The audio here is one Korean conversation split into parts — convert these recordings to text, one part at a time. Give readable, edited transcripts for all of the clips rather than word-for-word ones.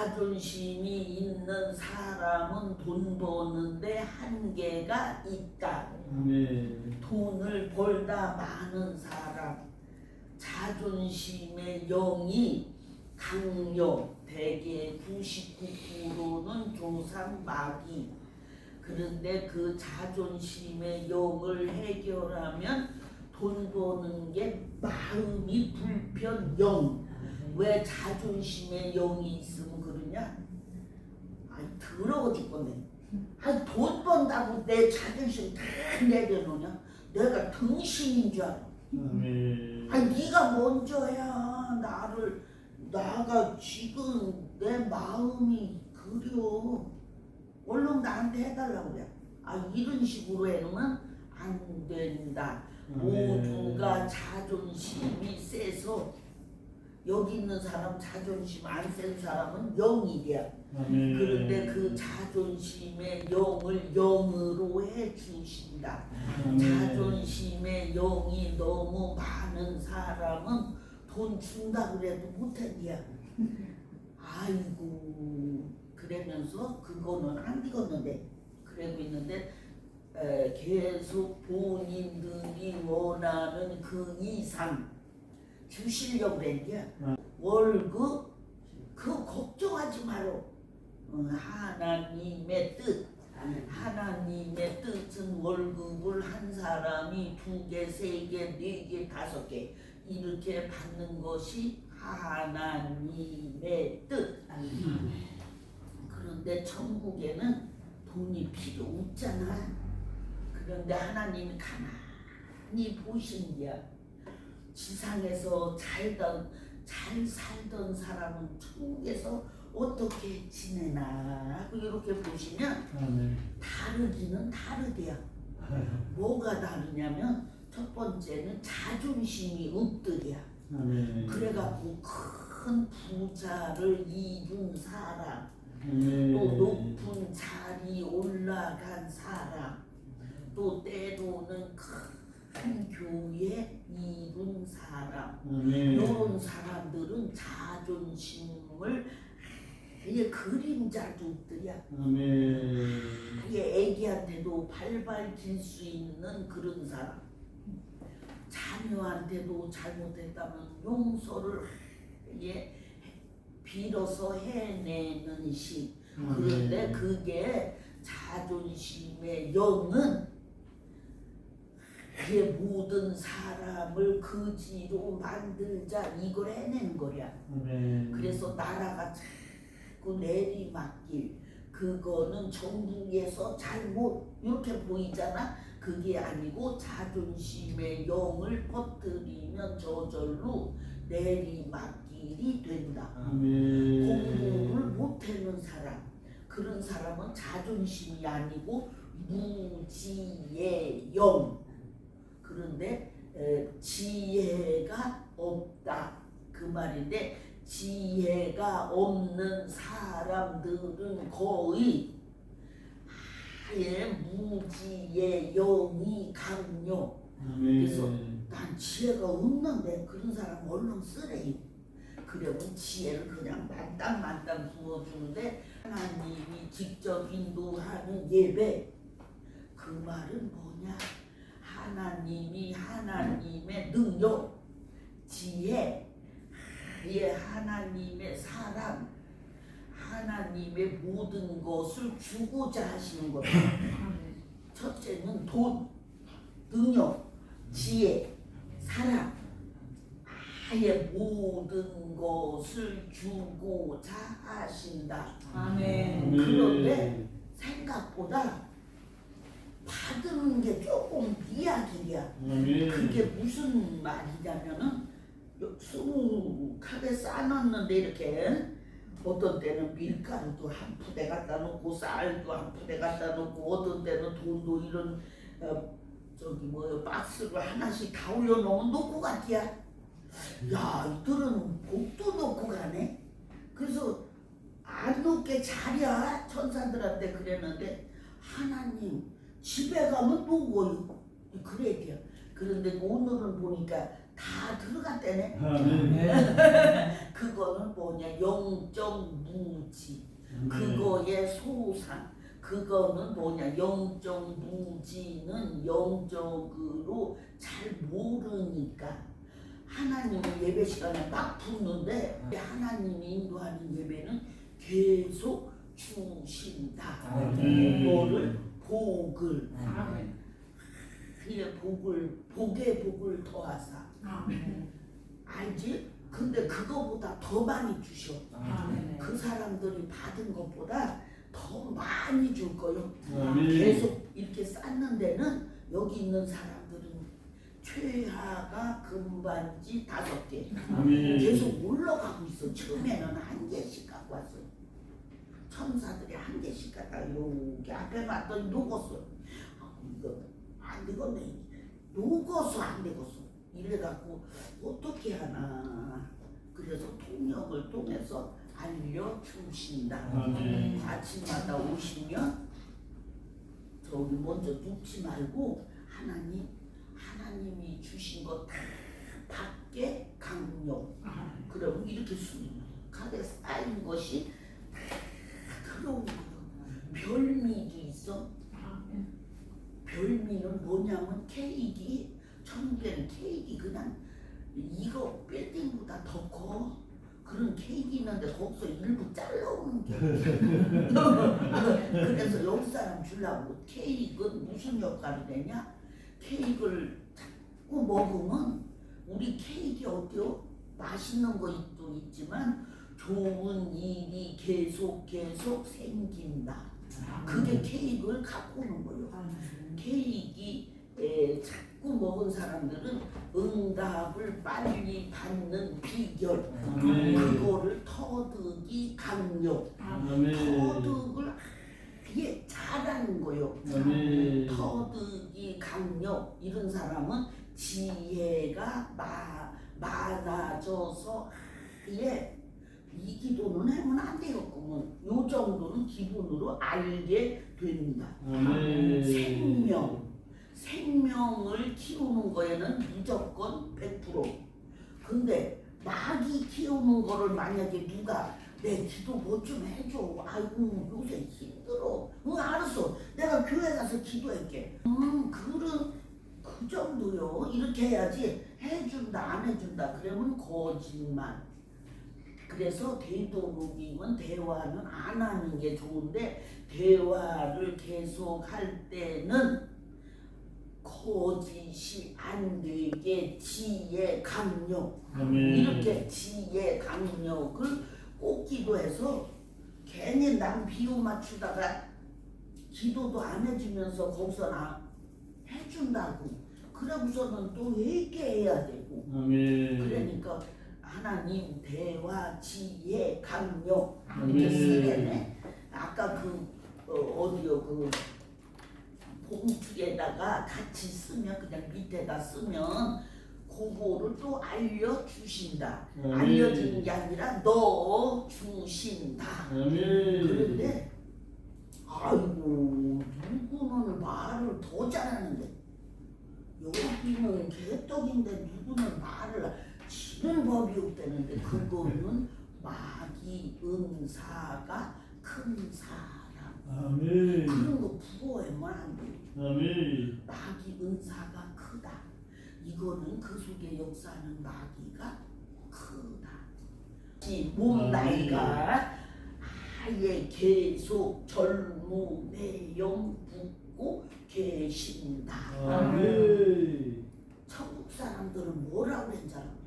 자존심이 있는 사람은 돈 버는데 한계가 있다. 돈을 벌다 많은 사람, 자존심의 영이 강력, 대개 99%는 조상마귀. 그런데 그 자존심의 영을 해결하면 돈 버는 게 마음이 불편 영. 왜 자존심의 영이 있으면 그러냐? 아이 더러워 죽겠네. 아이 돈 번다고 내 자존심 다 내려놓냐? 내가 등신인 줄 알아. 아니 네가 먼저야. 나가 지금 내 마음이 그려. 얼른 나한테 해달라고 그래. 이런 식으로 해놓으면 안 된다. 모두가 자존심이 세서 여기 있는 사람 자존심 안 센 사람은 영이야. 그런데 그 자존심의 영을 영으로 해주신다. 자존심의 영이 너무 많은 사람은 돈 준다 그래도 못한디야. 아이고 그러면서 그거는 안 되겠는데 그러고 있는데 계속 본인들이 원하는 그 이상 주시려고 그랬냐. 월급 그거 걱정하지 마라. 하나님의 뜻. 하나님의 뜻은 월급을 한 사람이 2개, 3개, 4개, 5개 이렇게 받는 것이 하나님의 뜻. 그런데 천국에는 돈이 필요 없잖아. 그런데 하나님이 가만히 보신디야. 지상에서 잘 살던 사람은 천국에서 어떻게 지내나 하고 이렇게 보시면 다르기는 다르대요. 뭐가 다르냐면 첫 번째는 자존심이 없더랴. 그래갖고 큰 부자를 이룬 사람, 또 높은 자리 올라간 사람, 또 때로는 큰 교회 이룬 사람, 이런 사람들은 자존심을 아예 그림자도 없더랴. 아예 애기한테도 발발 길 수 있는 그런 사람, 자녀한테도 잘못했다면 용서를 빌어서 해내는 식. 그런데 그게 자존심의 영은 그 모든 사람을 거지로 만들자 이걸 해내는 거야. 그래서 나라가 자꾸 내리막길, 그거는 정부에서 잘못 이렇게 보이잖아. 그게 아니고 자존심의 영을 퍼뜨리면 저절로 내리막길이 된다. 공부를 못하는 사람, 그런 사람은 자존심이 아니고 무지의 영. 그런데 지혜가 없다 그 말인데, 지혜가 없는 사람들은 거의 아예 무지의 영이 강요. 그래서 난 지혜가 없는데 그런 사람 얼른 쓰래요. 그러면 지혜를 그냥 만땅 부어주는데 하나님이 직접 인도하는 예배, 그 말은 뭐냐? 하나님이 하나님의 능력, 지혜, 하나님의 사랑, 하나님의 모든 것을 주고자 하시는 거다. 첫째는 돈, 능력, 지혜, 사랑, 아예 모든 것을 주고자 하신다. 아멘. 그런데 생각보다 받는 게 조금 이야기야. 그게 무슨 말이냐면은 수북하게 싸놨는데 이렇게 어떤 때는 밀가루도 한 푸대 갖다 놓고 쌀도 한 푸대 갖다 놓고 어떤 때는 돈도 이런 박스로 하나씩 다 올려놓으면 놓고 갔디야. 야, 이들은 복도 놓고 가네. 그래서 안 놓게 자랴 천사들한테 그랬는데 하나님 집에 가면 놓고요. 그랬대요. 그런데 오늘은 보니까 다 들어갔대네. 그거는 뭐냐 영적 무지. 그거의 소상. 그거는 뭐냐 영적 무지는 영적으로 잘 모르니까 하나님은 예배 시간에 막 붙는데 하나님이 인도하는 예배는 계속 주신다. 뭐를? 복을. 그의 복의 복을 더하사. 알지? 근데 그거보다 더 많이 주셔. 그 사람들이 받은 것보다 더 많이 줄 거요. 계속 이렇게 쌓는 데는 여기 있는 사람들은 최하가 금반지 5개. 계속 올라가고 있어. 처음에는 1개씩 갖고 왔어. 천사들이 1개씩 갖다가 이렇게 앞에 놨더니 녹았어. 이거 안 되겠네. 녹아서 안 되겠어. 이래갖고 어떻게 하나. 그래서 통역을 통해서 알려주신다. 아침마다 오시면 저기 먼저 눕지 말고 하나님이 주신 거 다 받게 강요. 그러면 이렇게 수북하게 쌓인 것이 다 들어오는 거예요. 별미도 있어. 별미는 뭐냐면 케이크, 천국에는 케이크 그냥 이거 빌딩보다 더 커. 그런 케이크 있는데 거기서 일부 잘라오는 게 그래서 여기 사람 주려고. 케이크는 무슨 역할이 되냐? 케이크를 자꾸 먹으면 우리 케이크 어때요? 맛있는 것도 있지만 좋은 일이 계속 생긴다. 그게 케이크를 갖고 오는 거예요. 케이크 자꾸 먹은 사람들은 응답을 빨리 받는 비결. 그거를 터득이 강력. 터득을 아예 잘하는 거요. 터득이 강력. 이런 사람은 지혜가 많아져서 아예 이 기도는 하면 안 되겠구먼. 요 정도는 기본으로 알게 됩니다. 생명을 키우는 거에는 무조건 100%. 근데 마귀 키우는 거를 만약에 누가 내 기도 뭐 좀 해줘. 아이고 요새 힘들어. 응 알았어. 내가 교회 가서 기도할게. 그 정도요. 이렇게 해야지. 해준다 안 해준다 그러면 거짓말. 그래서 되도록이면 대화는 안 하는 게 좋은데 대화를 계속 할 때는 거짓이 안 되게 지혜 강력. 이렇게 지혜 강력을 꼭 기도해서 괜히 남 비유 맞추다가 기도도 안 해주면서 거기서 나 해준다고 그러고서는 또 회개해야 되고. 그러니까 하나님 대화 지혜 강력 이렇게 쓰래네. 아까 어디요 봉투에다가 같이 쓰면 그냥 밑에다 쓰면 그거를 또 알려주신다. 알려주는 게 아니라 너 주신다. 그런데 아이고 누구는 말을 더 잘하는데 여기는 개떡인데 누구는 말을 치는 법이 없다는데 그거는 마귀 은사가 큰 사람. 그런 거 부러워하면 안 돼. 마귀 은사가 크다. 이거는 그 속에 역사하는 마귀가 크다. 몸 나이가 아예 계속 젊음의 영 붙고 계신다. 천국 사람들은 뭐라고 했잖아.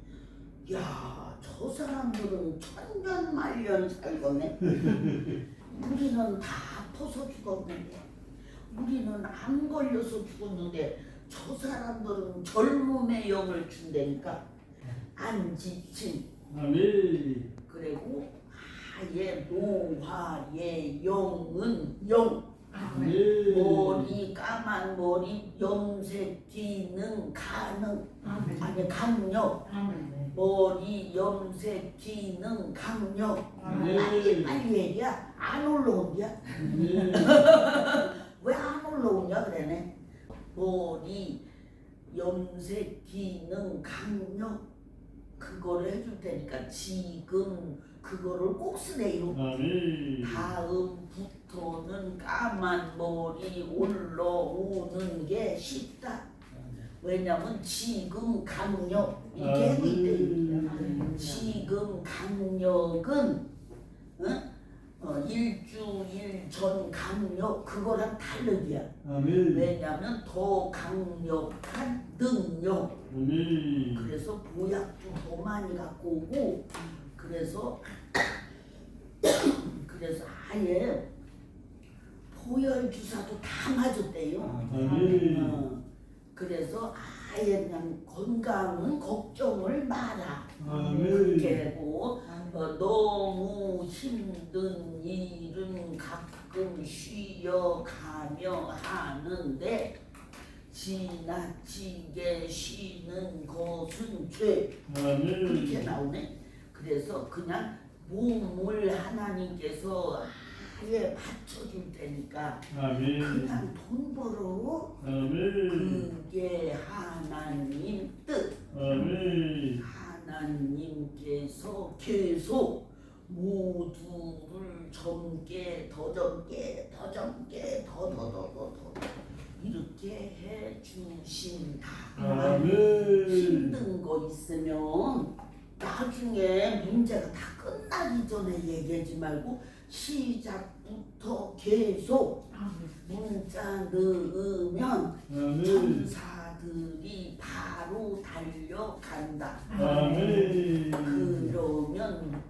야, 저 사람들은 천년만년 살거네. 우리는 다 아파서 죽었는데, 우리는 안 걸려서 죽었는데 저 사람들은 젊음의 영을 준다니까. 안 지친. 그리고 아예 노화의 영은 영. 머리 까만 머리 염색 기능 가능. 아니 강력. 머리 염색 기능 강력. 빨리 얘기야. 안 올라온냐? 왜 안 올라오냐 그러네. 머리 염색 기능 강력. 그거를 해줄 테니까 지금 그거를 꼭 쓰래요. 아멘. 다음부터는 까만 머리 올라오는 게 쉽다. 왜냐면 지금 강력 이렇게 하고 있대. 지금 강력은 일주일 전 강력 그거랑 다르기야. 아멘. 왜냐면 더 강력한 능력. 아멘. 그래서 보약도 더 많이 갖고 오고 그래서 아예 포열 주사도 다 맞았대요. 아멘. 그래서 아예 그냥 건강은 걱정을 마라. 아멘. 그렇게 하고 너무 힘든 일은 가끔 쉬어가며 하는데 지나치게 쉬는 것은 죄. 그렇게 아멘. 나오네. 그래서 그냥 몸을 하나님께서 아예 받쳐줄 테니까 아멘. 그냥 돈 벌어. 아멘. 그게 하나님 뜻. 아멘. 하나님께서 계속 모두를 젊게 더 젊게 더 젊게 더 이렇게 해 주신다. 아멘. 힘든 거 있으면 나중에 문제가 다 끝나기 전에 얘기하지 말고 시작부터 계속 문자 넣으면 아멘. 천사들이 바로 달려간다. 아멘. 그러면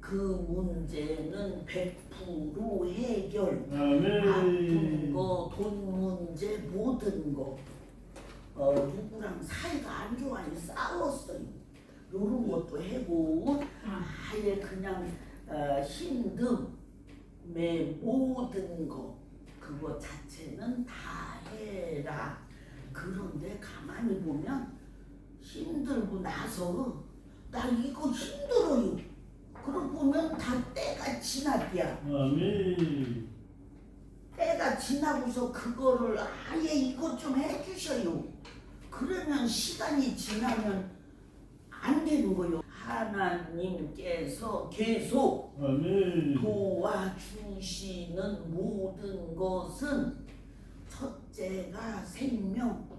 그 문제는 100% 해결. 아멘. 아픈 거, 돈 문제, 모든 거. 누구랑 사이가 안 좋아니 싸웠어요. 요런 것도 해고 아예 그냥 힘듦의 모든 거 그거 자체는 다 해라. 그런데 가만히 보면 힘들고 나서 나 이거 힘들어요. 그러고 보면 다 때가 지났디야. 아멘. 때가 지나고서 그거를 아예 이것 좀 해주셔요. 그러면 시간이 지나면 안 되는 거요. 하나님께서 계속 아멘. 도와주시는 모든 것은 첫째가 생명,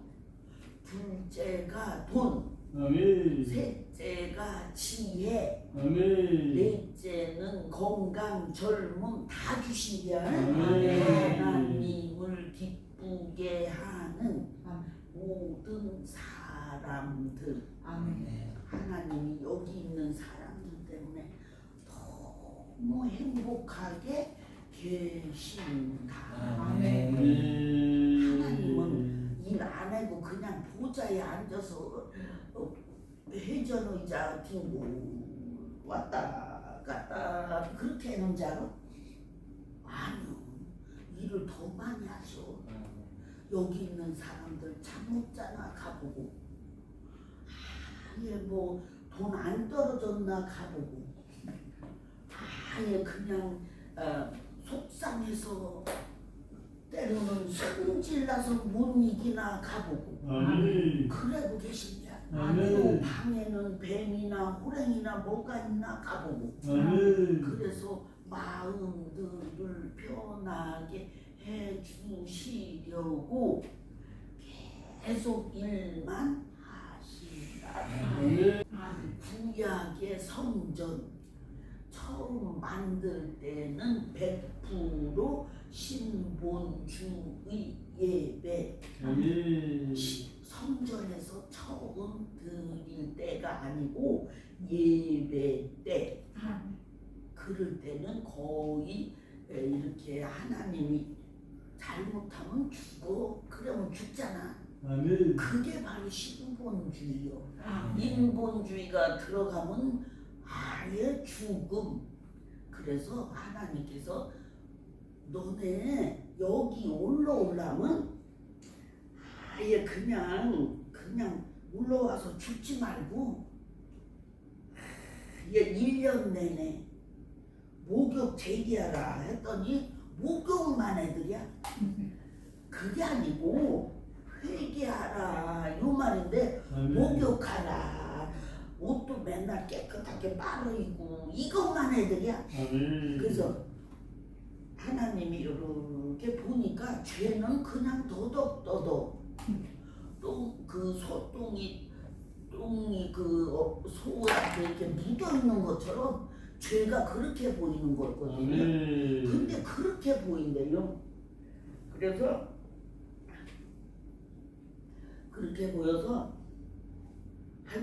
둘째가 돈, 아멘. 셋째가 지혜, 아멘. 넷째는 건강, 젊음 다 주시랴. 아멘. 하나님을 기쁘게 하는 모든 사람들. 하나님이 여기 있는 사람들 때문에 너무 행복하게 계신다. 하나님은 일 안 하고 그냥 보좌에 앉아서 회전 의자 딛고 왔다 갔다 그렇게 하는 줄 알아? 아니요. 일을 더 많이 하셔. 여기 있는 사람들 잠 없잖아 가보고 아예 뭐 돈 안 떨어졌나 가보고 아예 그냥 속상해서 때로는 성질나서 못 이기나 가보고 아멘. 그러고 계신냐. 아멘. 또 방에는 뱀이나 호랑이나 뭐가 있나 가보고 아멘. 그래서 마음들을 편하게 해주시려고 계속 일만 하신다. 아멘. 구약의 성전 처음 만들 때는 100% 신본주의 예배. 아멘. 성전에서 처음 드릴 때가 아니고 예배 때. 그럴 때는 거의 이렇게 하나님이 잘못하면 죽어. 그러면 죽잖아. 아멘. 그게 바로 신본주의요. 인본주의가 들어가면 아예 죽음. 그래서 하나님께서 너네 여기 올라오려면 아예 그냥 올라와서 죽지 말고 얘 1년 내내 목욕 제기하라 했더니 목욕만 애들이야. 그게 아니고 회개하라 요 말인데 아멘. 목욕하라. 옷도 맨날 깨끗하게 빨아 입고 이것만 애들이야. 아멘. 그래서 하나님이 이렇게 보니까 죄는 그냥 더덕더덕 똥그 소똥이 그 소한테 이렇게 묻어 있는 것처럼 죄가 그렇게 보이는 거거든요. 아멘. 근데 그렇게 보인대요. 그래서 그렇게 보여서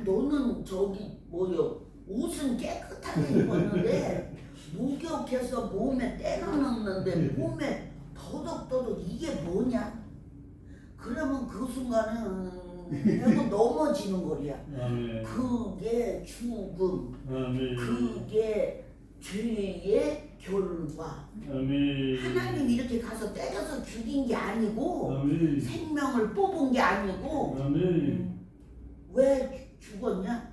너는 저기 뭐요 옷은 깨끗하게 입었는데 목욕해서 몸에 때가 넣는데 몸에 더덕더덕 이게 뭐냐? 그러면 그 순간은 내가 넘어지는 거야. 아멘. 그게 죽음, 아멘. 그게 죄의 결과. 아멘. 하나님이 이렇게 가서 때려서 죽인 게 아니고 아멘. 생명을 뽑은 게 아니고 아멘. 왜 죽었냐?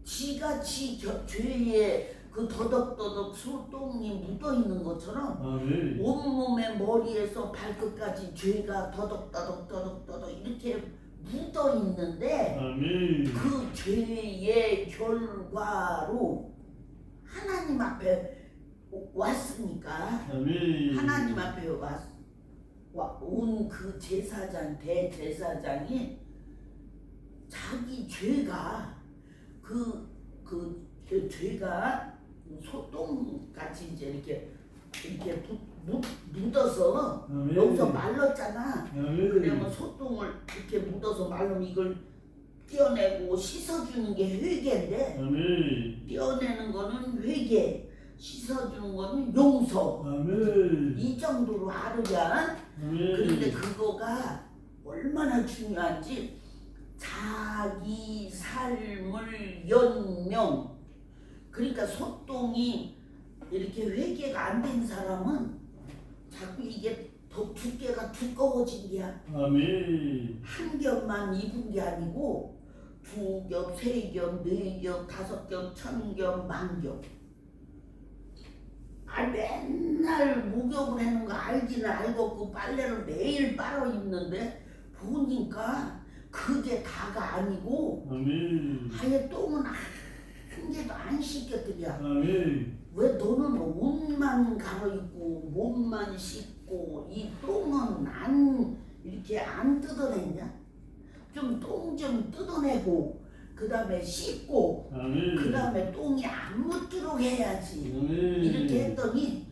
지가 죄의 그 더덕더덕 소똥이 묻어있는 것처럼 아멘. 온몸의 머리에서 발끝까지 죄가 더덕더덕 이렇게 묻어있는데 아멘. 그 죄의 결과로 하나님 앞에 왔으니까 아멘. 하나님 앞에 온 그 제사장 대제사장이 자기 죄가 그 죄가 소똥같이 이제 이렇게 묻어서 아멘. 여기서 말랐잖아. 아멘. 그러면 소똥을 이렇게 묻어서 말르면 이걸 떼어내고 씻어주는 게 회개인데 아멘. 떼어내는 거는 회개, 씻어주는 거는 용서. 아멘. 이 정도로 알으면 그런데 그거가 얼마나 중요한지 자기 삶을 연명 그러니까 소똥이 이렇게 회개가 안 된 사람은 자꾸 이게 더 두께가 두꺼워진 게야. 아멘. 한 겹만 입은 게 아니고 두 겹, 세 겹, 네 겹, 다섯 겹, 천 겹, 만 겹. 맨날 목욕을 하는 거 알기는 알고 그 빨래를 매일 빨아 입는데 보니까 그게 다가 아니고 아멘. 아예 똥은 한 개도 안 씻겼더냐. 아멘. 왜 너는 옷만 갈아입고 몸만 씻고 이 똥은 이렇게 안 뜯어냈냐? 좀 똥 좀 뜯어내고 그 다음에 씻고 아멘. 그 다음에 똥이 안 묻도록 해야지. 아멘. 이렇게 했더니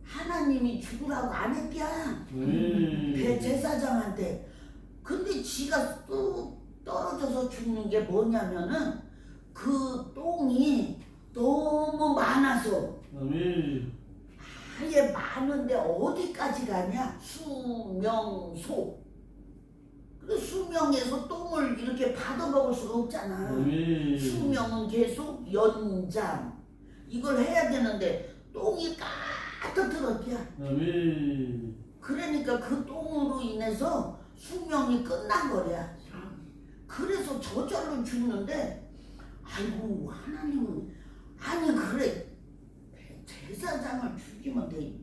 하나님이 죽으라고 안 했냐? 아멘. 대제사장한테. 근데 지가 또 떨어져서 죽는 게 뭐냐면은 그 똥이 너무 많아서 아멘. 아예 많은데 어디까지 가냐? 수명소. 그 수명에서 똥을 이렇게 받아먹을 수가 없잖아. 아멘. 수명은 계속 연장. 이걸 해야 되는데 똥이 까득들었냐. 아멘. 그러니까 그 똥으로 인해서 수명이 끝난 거야. 그래서 저절로 죽는데 아이고 하나님은 아니 그래 제사장을 죽이면 돼.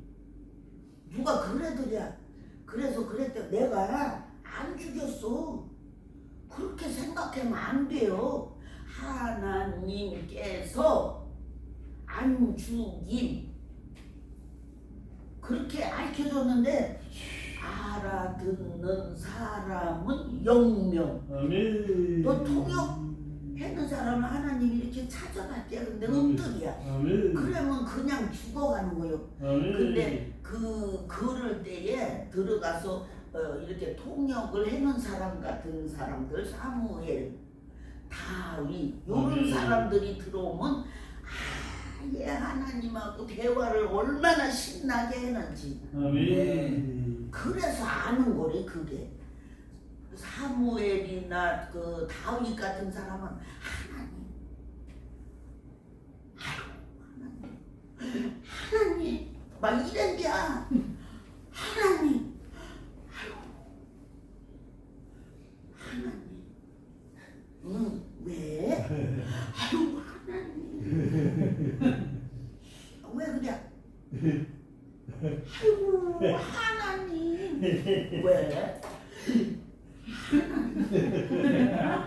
누가 그래더랴. 그래서 그랬대. 내가 안 죽였어. 그렇게 생각하면 안 돼요. 하나님께서 안 죽임 그렇게 알려줬는데 알아듣는 사람은 영명. 아멘. 너 통역했는 사람은 하나님이 이렇게 찾아갔대. 근데 엉터리야. 아멘. 그러면 그냥 죽어가는 거예요. 아멘. 근데 그럴 때에 들어가서 이렇게 통역을 해놓은 사람 같은 사람들 사무엘, 다윗 이런 사람들이 들어오면 얘 하나님하고 대화를 얼마나 신나게 했는지. 아멘. 그래서 아는 거래. 그게 사무엘이나 그 다윗 같은 사람은 하나님, 하나님 막 이랬냐. 하나님, 하나님, 응, 왜? 아유, 하나님, 왜 그래? 아이고, 하나님, 왜?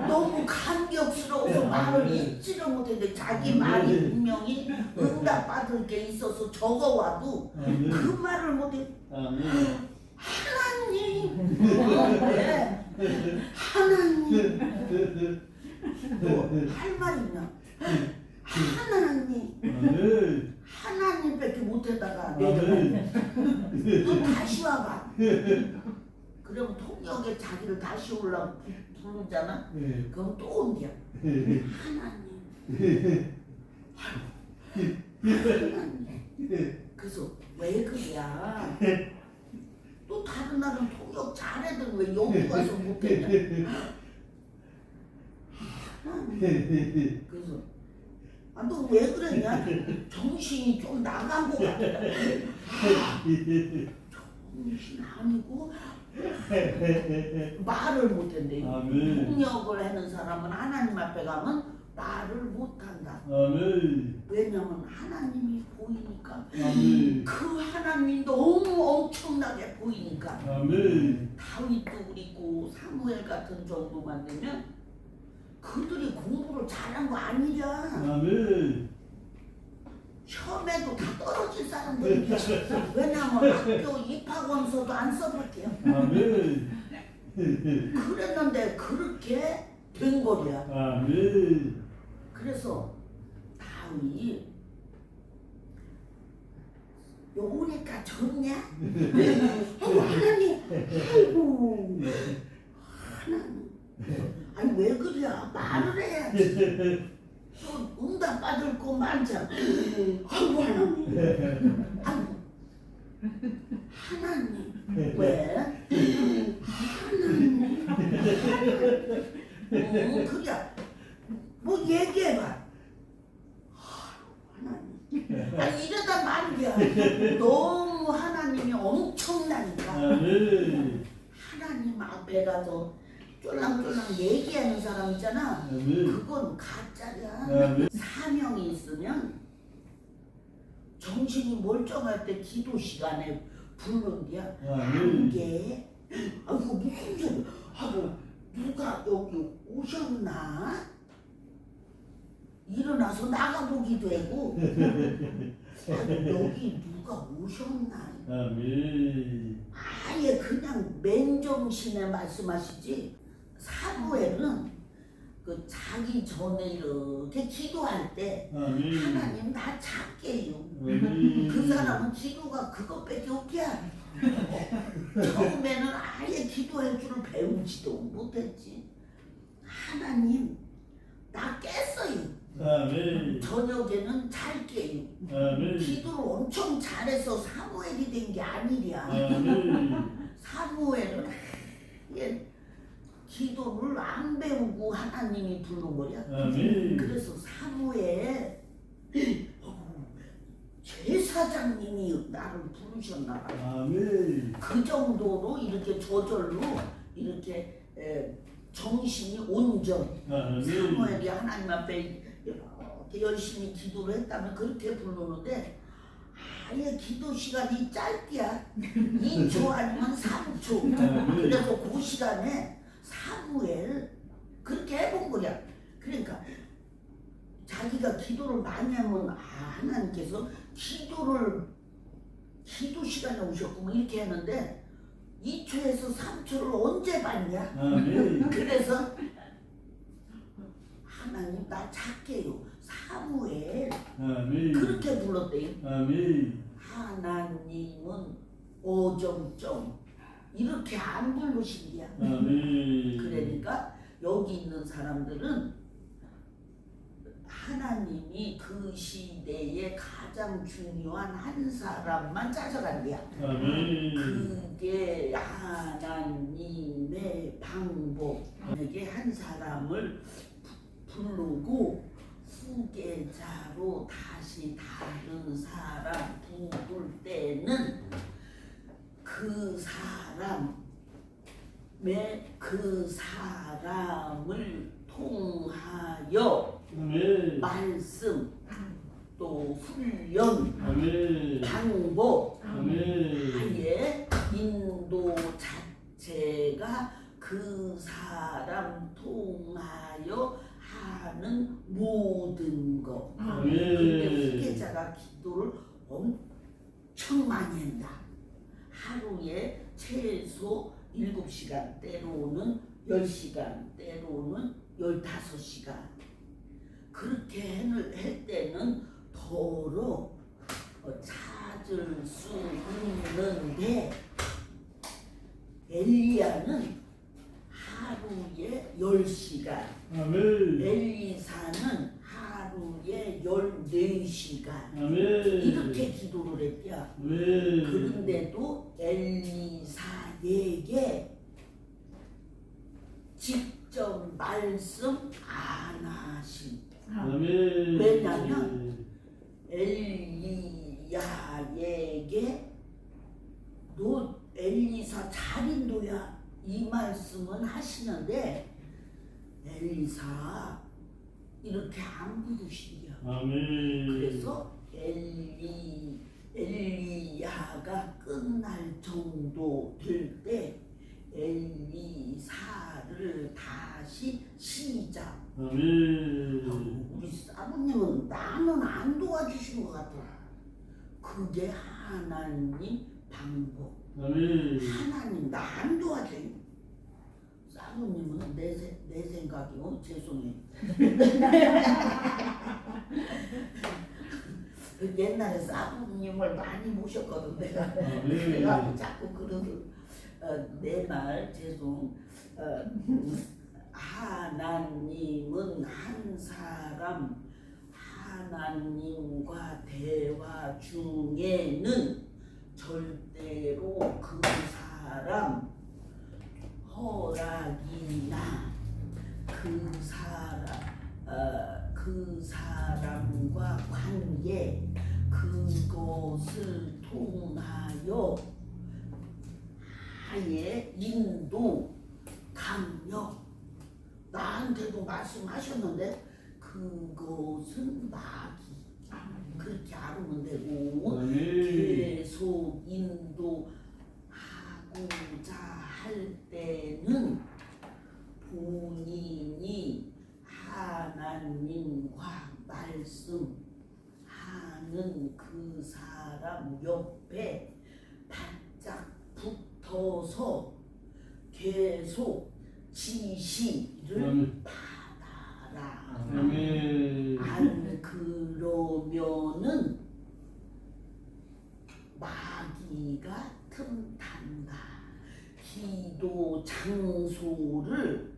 너무 감격스러워서 말을 잊지를 못했는데 자기 말이 분명히 응답받을 게 있어서 적어와도 그 말을 못해. 하나님, 네. 하나님, 또 할 말 있냐? 하나님, 하나님밖에 못하다가 내가 또 다시 와봐. 그럼 통역에 자기를 다시 올라 부르잖아. 그럼 또 온겨. 하나님, 하나님. 그래서 왜 그래야? 또 다른 날은 통역 잘해도 왜 여기 와서 못했냐? 그래서 너 왜 그랬냐? 정신이 좀 나간 것 같다. 정신 아니고 말을 못한대. 통역을 하는 사람은 하나님 앞에 가면 말을 못한다. 왜냐면 하나님이 보이니까. 그 하나님이 너무 엄청나게 보이니까. 다윗도 그리고 사무엘 같은 정도만 되면 그들이 공부를 잘한 거 아니랴. 시험에도 다 떨어질 사람들이야. 왜냐면 학교 입학원서도 안 써봤대요. 그랬는데 그렇게 된 거야. 그래서 다윗 오니까 좋냐? 하나님, 아이고 하나님, 아니 왜 그래? 말을 해야지. 또 응답 받을 거 많잖아. 아이고 하나님, 아이고 하나님, 왜? 하나님, 그래. 뭐 얘기해봐. 하나님. 아니 이러다 말이야. 너무 하나님이 엄청나니까. 하나님 앞에 가서 쫄랑쫄랑 얘기하는 사람 있잖아. 그건 가짜야. 사명이 있으면 정신이 멀쩡할 때 기도 시간에 부르는 게야. 한게 아이고 무슨 소리 하고 누가 여기 오셨나? 일어나서 나가보기도 하고 여기 누가 오셨나? 아예 그냥 맨정신에 말씀하시지. 사무엘은 그 자기 전에 이렇게 기도할 때 하나님 나 찾게요. 그 사람은 기도가 그것밖에 없냐. 처음에는 아예 기도할 줄을 배우지도 못했지. 하나님 나 깼어요. 저녁에는 잘 깨요. 기도를 엄청 잘해서 사무엘이 된 게 아니랴. 사무엘은 아예 기도를 안 배우고 하나님이 부른 거야. 그래서 사무엘 제사장님이 나를 부르셨나 봐. 그 정도로 이렇게 저절로 이렇게 정신이 온전. 사무엘이 하나님 앞에 이렇게 열심히 기도를 했다면 그렇게 부르는데 아예 기도 시간이 짧디야. 2초 아니면 3초. 그래서 그 시간에 사무엘 그렇게 해본 거야. 그러니까 자기가 기도를 많이 하면 하나님께서 기도 시간에 오셨구만 이렇게 하는데 2초에서 3초를 언제 봤냐? 그래서 하나님 나 찾게요. 사무엘 그렇게 불렀대요. 하나님은 어정쩡 이렇게 안 부르신대야. 그러니까 여기 있는 사람들은 하나님이 그 시대에 가장 중요한 한 사람만 찾아간대야. 그게 하나님의 방법. 이게 한 사람을 부르고 후계자로 다시 다른 사람 부를 때는 그 사람을 통하여 말씀 또 훈련 방법 아예 인도 자체가 그 그 사람 통하여 하는 모든 것. 근데 후계자가 기도를 엄청 많이 한다. 하루에 최소 7시간, 때로는 10시간, 때로는 15시간. 그렇게 할 때는 더러 찾을 수 있는데, 엘리야는 하루에 10시간, 아멘. 엘리사는 하루에 14시간 이렇게 기도를 했대요. 그런데도 엘리사에게 직접 말씀 안 하신. 왜냐면 엘리야에게 너 엘리사 잘 인도야 이 말씀은 하시는데 엘리사 이렇게 안 부르신대요. 그래서 엘리야가 끝날 정도 될 때 엘리사를 다시 시작. 우리 사부님은 나는 안 도와주신 것 같아. 그게 하나님 방법. 하나님 나 안 도와줘요. 사부님은 내 생각이요. 죄송해요. 옛날에 사부님을 많이 모셨거든 내가. 그래가지고 자꾸 그러고 내 말 죄송. 하나님은 한 사람 하나님과 대화 중에는 절대로 그 사람 허락이나 그 사람과 관계 그것을 통하여 아예 인도 강력 나한테도 말씀하셨는데 그것은 마귀 그렇게 알으면 되고 계속 인도하고자 할 때는 본인이 하나님과 말씀하는 그 사람 옆에 바짝 붙어서 계속 지시를 받아라. 안 그러면은 마귀가 틈탄다. 기도 장소를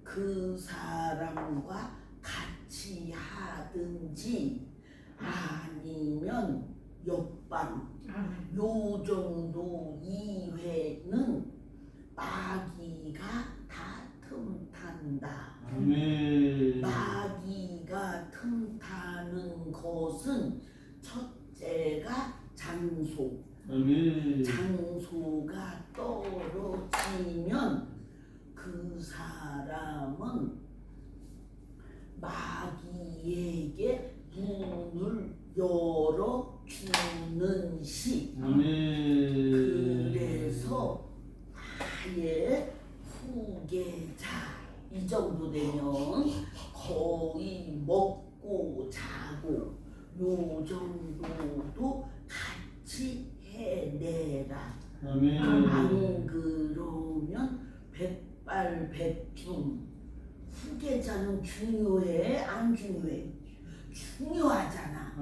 그 사람과 같이 하든지 아니면 옆방 요 정도 이외는 마귀가 다 틈탄다. 마귀가 틈타는 것은 첫째가 장소. 장소가 떨어지면 그 사람은 마귀에게 문을 열어주는 시. 그래서 아예 후계자 이 정도 되면 거의 먹고 자고 요 정도도 같이 해내라. 안 그러면 백발백중. 후계자는 중요해 안 중요해? 중요하잖아.